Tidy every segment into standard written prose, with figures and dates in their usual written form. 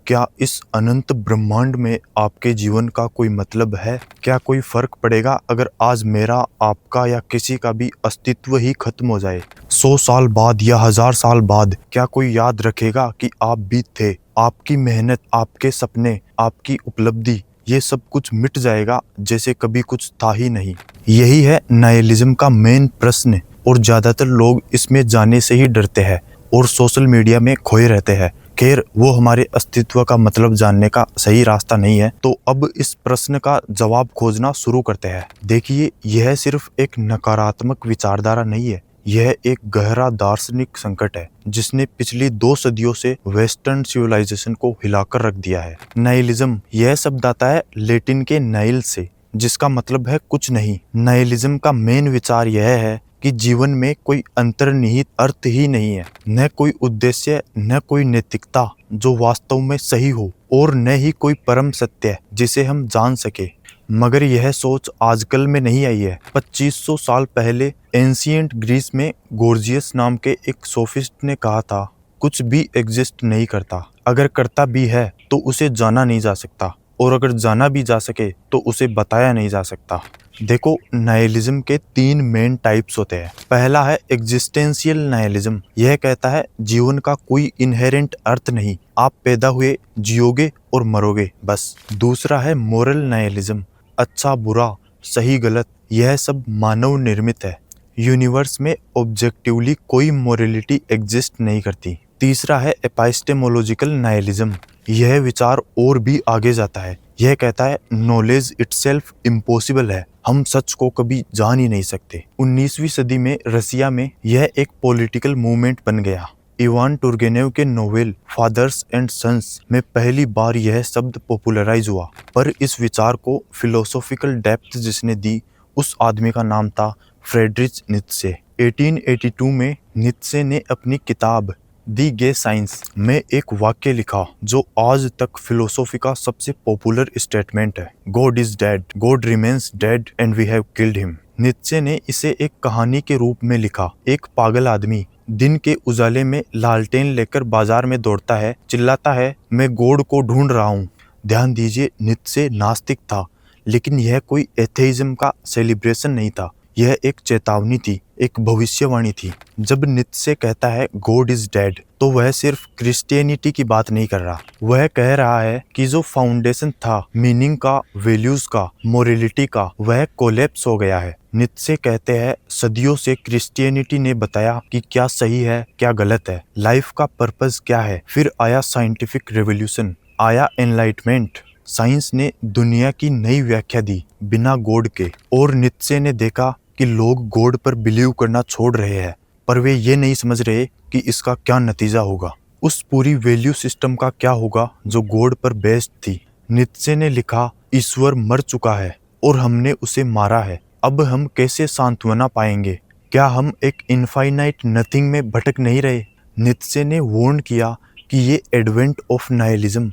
क्या इस अनंत ब्रह्मांड में आपके जीवन का कोई मतलब है? क्या कोई फर्क पड़ेगा अगर आज मेरा, आपका या किसी का भी अस्तित्व ही खत्म हो जाए? 100 साल बाद या 1000 साल बाद क्या कोई याद रखेगा कि आप भी थे? आपकी मेहनत, आपके सपने, आपकी उपलब्धि, ये सब कुछ मिट जाएगा जैसे कभी कुछ था ही नहीं। यही है नाइलिज्म का मेन प्रश्न, और ज्यादातर लोग इसमें जाने से ही डरते हैं और सोशल मीडिया में खोए रहते हैं। खैर, वो हमारे अस्तित्व का मतलब जानने का सही रास्ता नहीं है, तो अब इस प्रश्न का जवाब खोजना शुरू करते हैं। देखिए, यह सिर्फ एक नकारात्मक विचारधारा नहीं है, यह एक गहरा दार्शनिक संकट है जिसने पिछली 2 सदियों से वेस्टर्न सिविलाइजेशन को हिलाकर रख दिया है। नाइलिज्म, यह शब्द आता है लैटिन के नाइल से, जिसका मतलब है कुछ नहीं। नाइलिज्म का मेन विचार यह है कि जीवन में कोई अंतर्निहित अर्थ ही नहीं है, न कोई उद्देश्य, न कोई नैतिकता जो वास्तव में सही हो, और न ही कोई परम सत्य जिसे हम जान सके। मगर यह सोच आजकल में नहीं आई है। 2500 साल पहले एंशिएंट ग्रीस में गोर्जियस नाम के एक सोफिस्ट ने कहा था, कुछ भी एग्जिस्ट नहीं करता, अगर करता भी है तो उसे जाना नहीं जा सकता, और अगर जाना भी जा सके तो उसे बताया नहीं जा सकता। देखो, नाइलिज्म के 3 मेन टाइप्स होते हैं। पहला है एग्जिस्टेंशियल नाइलिज्म। यह कहता है जीवन का कोई इनहेरेंट अर्थ नहीं, आप पैदा हुए, जियोगे और मरोगे, बस। दूसरा है मोरल नाइलिज्म। अच्छा बुरा, सही गलत, यह सब मानव निर्मित है। यूनिवर्स में ऑब्जेक्टिवली कोई मोरलिटी एग्जिस्ट नहीं करती। तीसरा है एपिस्टेमोलॉजिकल नाइलिज्म। यह विचार और भी आगे जाता है। यह कहता है नॉलेज इटसेल्फ इम्पॉसिबल है, हम सच को कभी जान ही नहीं सकते। 19वीं सदी में रसिया में यह एक पॉलिटिकल मूवमेंट बन गया। इवान टुर्गेनेव के नोवेल फादर्स एंड सन्स में पहली बार यह शब्द पॉपुलराइज हुआ, पर इस विचार को फिलोसॉफिकल डेप्थ जिसने दी, उस आदमी का नाम था फ्रेडरिच नीत्शे। 1882 में नीत्शे ने अपनी किताब दी गे साइंस में एक वाक्य लिखा जो आज तक फिलोसॉफी का सबसे पॉपुलर स्टेटमेंट है, God is dead, God remains dead and we have killed him. Nietzsche ने इसे एक कहानी के रूप में लिखा। एक पागल आदमी दिन के उजाले में लालटेन लेकर बाजार में दौड़ता है, चिल्लाता है, मैं गॉड को ढूंढ रहा हूँ। ध्यान दीजिए, नीत्शे नास्तिक था, लेकिन यह कोई एथेइज्म का सेलिब्रेशन नहीं था, यह एक चेतावनी थी, एक भविष्यवाणी थी। जब नीत्शे कहता है गॉड इज डेड, तो वह सिर्फ क्रिश्चियनिटी की बात नहीं कर रहा, वह कह रहा है कि जो फाउंडेशन था मीनिंग का, वैल्यूज का, मोरलिटी का, वह कोलैप्स हो गया है। नीत्शे कहते हैं सदियों से क्रिश्चियनिटी ने बताया कि क्या सही है, क्या गलत है, लाइफ का पर्पस क्या है। फिर आया साइंटिफिक रेवोल्यूशन, आया एनलाइटमेंट, साइंस ने दुनिया की नई व्याख्या दी बिना गॉड के, और नीत्शे ने देखा कि लोग गॉड पर बिलीव करना छोड़ रहे हैं, पर वे ये नहीं समझ रहे कि इसका क्या नतीजा होगा, उस पूरी वैल्यू सिस्टम का क्या होगा जो गॉड पर बेस्ड थी। नीत्शे ने लिखा, ईश्वर मर चुका है और हमने उसे मारा है, अब हम कैसे सांत्वना पाएंगे? क्या हम एक इनफाइनाइट नथिंग में भटक नहीं रहे? नीत्शे ने वार्न किया कि ये एडवेंट ऑफ नाइलिज्म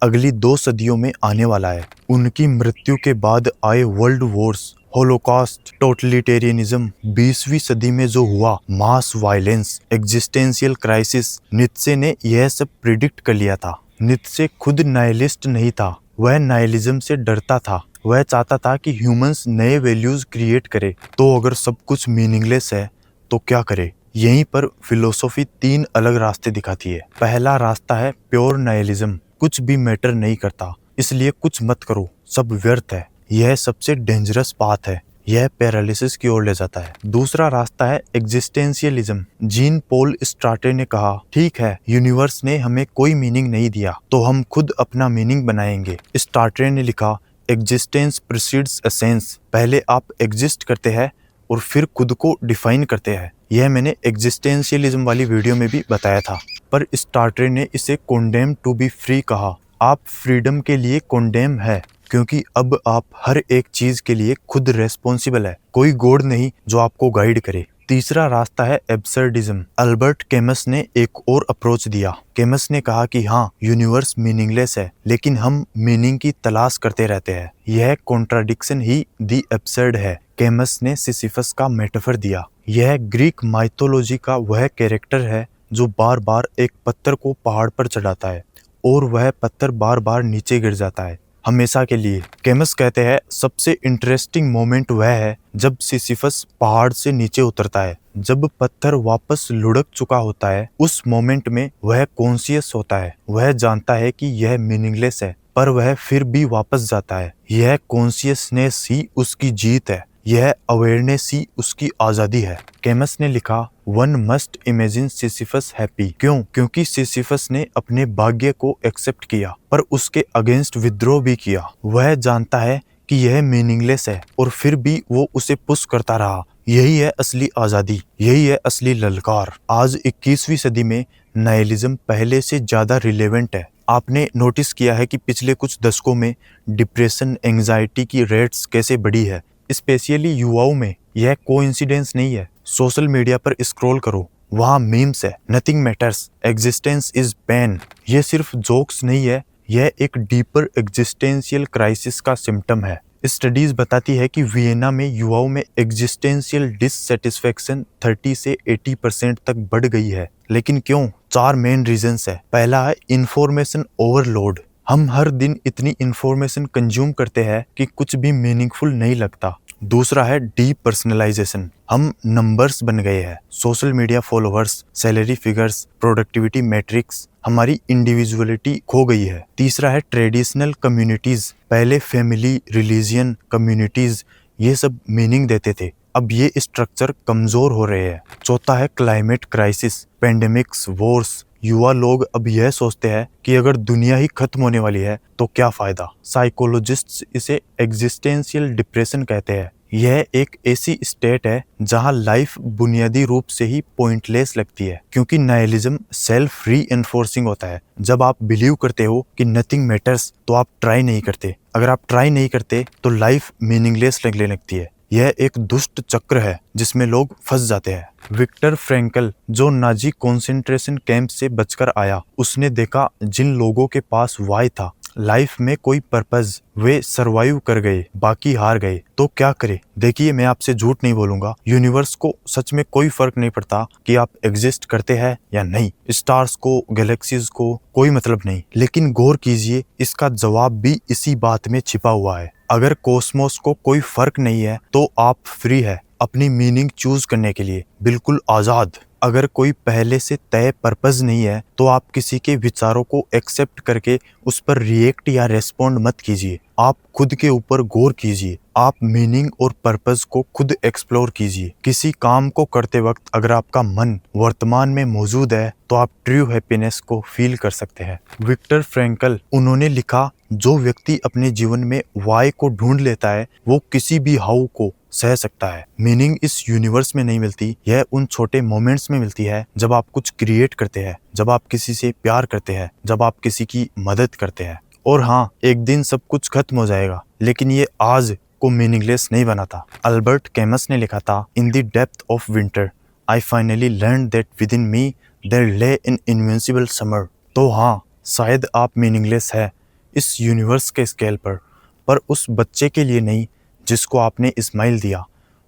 अगली 2 सदियों में आने वाला है। उनकी मृत्यु के बाद आए वर्ल्ड वॉर्स, होलोकॉस्ट, टोटलिटेरियनिज्म, 20वीं सदी में जो हुआ मास वायलेंस, एग्जिस्टेंशियल क्राइसिस, नीत्शे ने यह सब प्रिडिक्ट कर लिया था। नीत्शे खुद नाइलिस्ट नहीं था, वह नाइलिज्म से डरता था। वह चाहता था कि ह्यूमंस नए वैल्यूज क्रिएट करे, तो अगर सब कुछ मीनिंगलेस है तो क्या करे? यहीं पर फिलोसॉफी 3 अलग रास्ते दिखाती है। पहला रास्ता है प्योर नाइलिज्म, कुछ भी मैटर नहीं करता, इसलिए कुछ मत करो, सब व्यर्थ है। यह सबसे डेंजरस पाथ है, यह पैरालिसिस की ओर ले जाता है। दूसरा रास्ता है एग्जिस्टेंशियलिज्म। जीन पॉल स्टार्टे ने कहा, ठीक है, यूनिवर्स ने हमें कोई मीनिंग नहीं दिया, तो हम खुद अपना मीनिंग बनाएंगे। स्टार्टे ने लिखा, एग्जिस्टेंस प्रीसीड्स एसेंस। पहले आप एग्जिस्ट करते हैं और फिर खुद को डिफाइन करते हैं। यह मैंने एग्जिस्टेंशियलिज्म वाली वीडियो में भी बताया था। पर स्टार्टे ने इसे कोंडेम टू बी फ्री कहा। आप फ्रीडम के लिए कोंडेम है, क्योंकि अब आप हर एक चीज के लिए खुद रेस्पॉन्सिबल है, कोई गॉड नहीं जो आपको गाइड करे। तीसरा रास्ता है एब्सर्डिज्म। अल्बर्ट कैमस ने एक और अप्रोच दिया। कैमस ने कहा कि हाँ, यूनिवर्स मीनिंगलेस है, लेकिन हम मीनिंग की तलाश करते रहते हैं, यह कॉन्ट्राडिक्शन ही दी एब्सर्ड है। कैमस ने सिसिफस का मेटाफर दिया। यह ग्रीक माइथोलॉजी का वह कैरेक्टर है जो बार बार एक पत्थर को पहाड़ पर चढ़ाता है और वह पत्थर बार बार नीचे गिर जाता है, हमेशा के लिए। केमस कहते हैं सबसे इंटरेस्टिंग मोमेंट वह है जब सिसिफस पहाड़ से नीचे उतरता है। जब पत्थर वापस लुढ़क चुका होता है, उस मोमेंट में वह कॉन्शियस होता है। वह जानता है कि यह मीनिंगलेस है, पर वह फिर भी वापस जाता है। यह कॉन्शियसनेस ही उसकी जीत है, यह अवेयरनेस ही उसकी आजादी है। केमस ने लिखा, one must imagine Sisyphus happy. क्यों? क्योंकि सिसिफस ने अपने भाग्य को एक्सेप्ट किया, पर उसके अगेंस्ट विद्रोह भी किया। वह जानता है कि यह मीनिंगलेस है और फिर भी वो उसे पुश करता रहा। यही है असली आजादी, यही है असली ललकार। आज 21वीं सदी में नाइलिज्म पहले से ज्यादा रिलेवेंट है। आपने नोटिस किया है कि पिछले कुछ दशकों में डिप्रेशन, एंजाइटी की रेट्स कैसे बढ़ी है, स्पेशली युवाओं में। यह कोइंसिडेंस नहीं है। सोशल मीडिया पर स्क्रॉल करो, वहाँ मीम्स है, nothing matters, existence is pain. ये सिर्फ जोक्स नहीं है, यह एक डीपर एग्जिस्टेंशियल क्राइसिस का सिम्टम है। स्टडीज बताती है कि वियना में युवाओं में एग्जिस्टेंशियल डिससेटिस्फेक्शन 30 से 80% तक बढ़ गई है। लेकिन क्यों? 4 मेन रीजंस है। पहला है इंफॉर्मेशन ओवरलोड। हम हर दिन इतनी इंफॉर्मेशन कंज्यूम करते हैं कि कुछ भी मीनिंगफुल नहीं लगता। दूसरा है डीप पर्सनलाइजेशन। हम नंबर्स बन गए हैं। Social media followers, salary figures, productivity matrix, हमारी इंडिविजुअलिटी खो गई है। तीसरा है ट्रेडिशनल कम्युनिटीज। पहले फैमिली, रिलीजियन, कम्युनिटीज ये सब मीनिंग देते थे, अब ये स्ट्रक्चर कमजोर हो रहे हैं। चौथा है क्लाइमेट क्राइसिस, पेंडेमिक्स, वॉर्स। युवा लोग अब यह सोचते हैं कि अगर दुनिया ही खत्म होने वाली है तो क्या फायदा। साइकोलॉजिस्ट्स इसे एग्जिस्टेंशियल डिप्रेशन कहते हैं। यह एक ऐसी स्टेट है जहां लाइफ बुनियादी रूप से ही पॉइंटलेस लगती है, क्योंकि नाइलिज्म सेल्फ री एनफोर्सिंग होता है। जब आप बिलीव करते हो कि नथिंग मैटर्स तो आप ट्राई नहीं करते। अगर आप ट्राई नहीं करते तो लाइफ मीनिंगलेस लगने लगती है। यह एक दुष्ट चक्र है जिसमें लोग फंस जाते हैं। विक्टर फ्रैंकल, जो नाजी कंसंट्रेशन कैंप से बचकर आया, उसने देखा जिन लोगों के पास वाई था, लाइफ में कोई पर्पस, वे सरवाइव कर गए, बाकी हार गए। तो क्या करे? देखिए, मैं आपसे झूठ नहीं बोलूंगा, यूनिवर्स को सच में कोई फर्क नहीं पड़ता कि आप एग्जिस्ट करते हैं या नहीं। स्टार्स को, गैलेक्सीज को कोई मतलब नहीं। लेकिन गौर कीजिए, इसका जवाब भी इसी बात में छिपा हुआ है। अगर कॉस्मोस को कोई फर्क नहीं है तो आप फ्री है अपनी मीनिंग चूज करने के लिए, बिल्कुल आजाद। अगर कोई पहले से तय पर्पस नहीं है तो आप किसी के विचारों को एक्सेप्ट करके उस पर रिएक्ट या रेस्पॉन्ड मत कीजिए। आप खुद के ऊपर गौर कीजिए। आप मीनिंग और पर्पस को खुद एक्सप्लोर कीजिए। किसी काम को करते वक्त अगर आपका मन वर्तमान में मौजूद है तो आप ट्रू हैप्पीनेस को फील कर सकते हैं। विक्टर फ्रैंकल, उन्होंने लिखा, जो व्यक्ति अपने जीवन में वाई को ढूंढ लेता है वो किसी भी हाउ को सह सकता है। मीनिंग इस यूनिवर्स में नहीं मिलती, यह उन छोटे मोमेंट्स में मिलती है जब आप कुछ क्रिएट करते हैं, जब आप किसी से प्यार करते हैं, जब आप किसी की मदद करते हैं। और हाँ, एक दिन सब कुछ खत्म हो जाएगा, लेकिन ये आज को मीनिंगलेस नहीं बनाता। अल्बर्ट कैमस ने लिखा था, in the depth of winter I finally learn that within me there lay an invincible summer. तो हाँ, शायद आप मीनिंगलेस है इस यूनिवर्स के स्केल पर उस बच्चे के लिए नहीं जिसको आपने स्माइल दिया,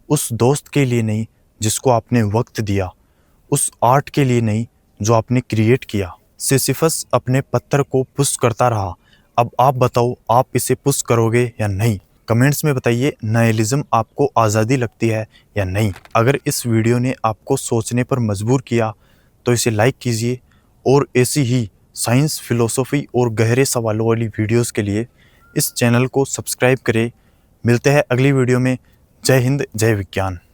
उस दोस्त के लिए नहीं जिसको आपने वक्त दिया, उस आर्ट के लिए नहीं जो आपने क्रिएट किया। सिसिफस अपने पत्थर को पुश करता रहा। अब आप बताओ, आप इसे पुश करोगे या नहीं? कमेंट्स में बताइए, नाइलिज्म आपको आज़ादी लगती है या नहीं? अगर इस वीडियो ने आपको सोचने पर मजबूर किया तो इसे लाइक कीजिए और ऐसी ही साइंस, फिलोसॉफी और गहरे सवालों वाली वीडियोस के लिए इस चैनल को सब्सक्राइब करें। मिलते हैं अगली वीडियो में। जय हिंद, जय विज्ञान।